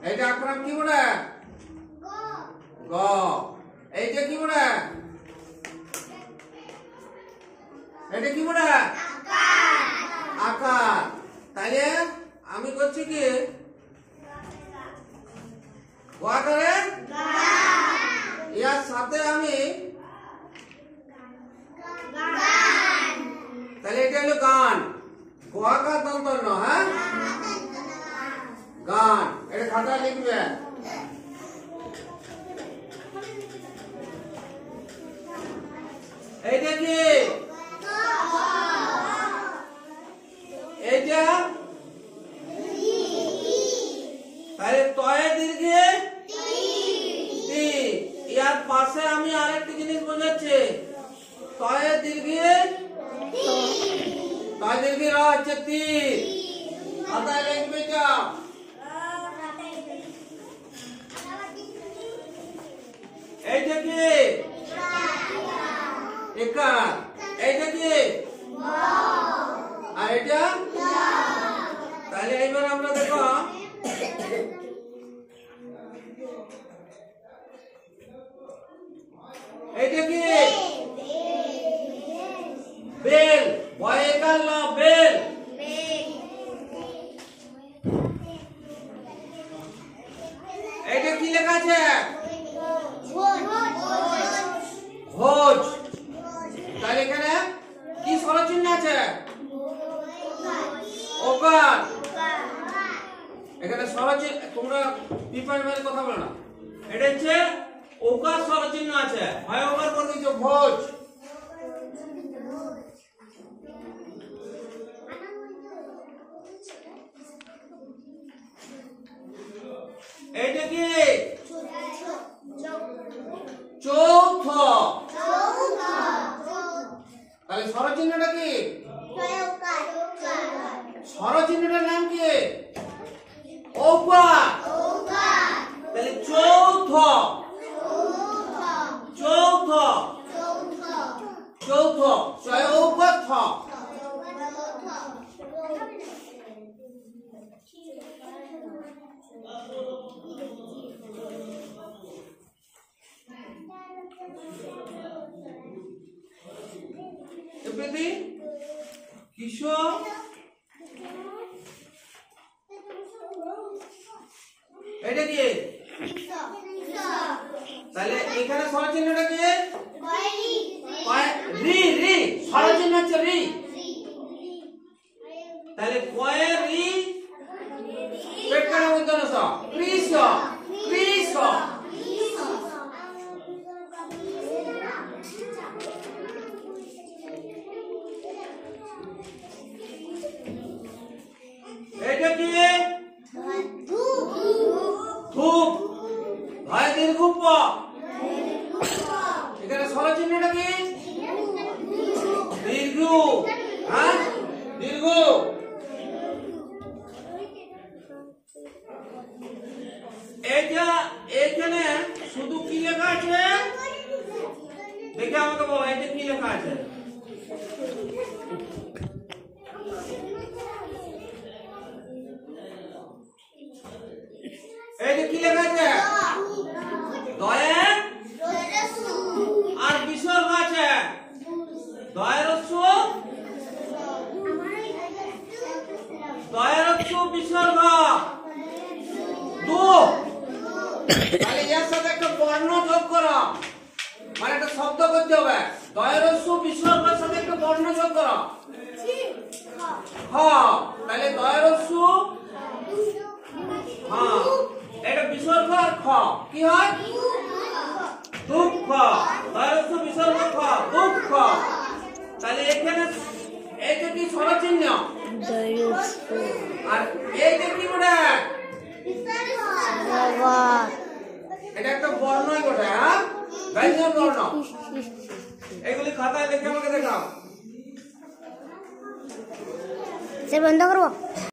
এইটা আক্রাম কি বলে গ এইটা কি বলে এটা কি বলে আকার তাহলে আমি করছি কি গ আকারে ইয়ার সাথে আমি তাহলে এটা হলো গান গ আকার দন্তন্য হ্যাঁ গান এটা খাতায় লিখবে এইটা কি এইটা তাহলে তয়ে দীর্ঘে তি ইয়ার পাশে আমি আরেকটা জিনিস বোঝাচ্ছি তয়ে দীর্ঘে তয়ে দীর্ঘে র হচ্ছে তি খাতায় লিখবে যা এইটা কি একার এইটা কি আর এটা তাহলে এইবার আমরা দেখো এইটা কি বেল বয়েকার ল বেল এইটা কি লেখা আছে ভোজ তাহলে এখানে কি স্বরচিহ্ন আছে ওকার এখানে স্বরচিহ্ন তোমরা ডিপার্টমেন্টের কথা বলো না এটা হচ্ছে ওকার স্বরচিহ্ন আছে হয় ওকার করে দিছো ভোজ এইটা কি চৌথ তাহলে স্বরচিহ্নটা কি স্বরচিহ্নটার নাম কি ওকার তাহলে চৌথ চৌথ চৌথ চৌথ কিশোর এটা কি তাহলে এখানে স্বরচিহ্নটা কি রি রি স্বরচিহ্ন হচ্ছে রি তাহলে কয়ে রি পেটকার মধ্যে স কৃষ কৃষ এটা কি ধূপ ভয় দীর্ঘ প এখানে স্বরচিহ্নটা কি দীর্ঘ হ্যাঁ দীর্ঘ এটা এখানে শুধু কি লেখা আছে দেখে আমাকে বলো এটা কি লেখা আছে এইটা কি লেখা আছে দয়ে আর বিসর্গ আছে দয়েরস্য বিসর্গ দু তাহলে এর সাথে একটা বর্ণ যোগ করো মানে একটা শব্দ করতে হবে দয়েরস্য বিসর্গের সাথে একটা বর্ণ যোগ করো হ্যাঁ তাহলে দয়েরস্য হ্যাঁ এটা বিসর্গ আর খ কি হয় দুঃখ দয়েরস্য বিসর্গ খ দুঃখ তাহলে এখানে এইটা কি স্বরচিহ্ন আর এইটা কি বলে এটা একটা বর্ণই বটে হ্যাঁ ব্যঞ্জন বর্ণ এগুলি খাতায় লিখে আমাকে দেখাও সে বন্ধ করবো।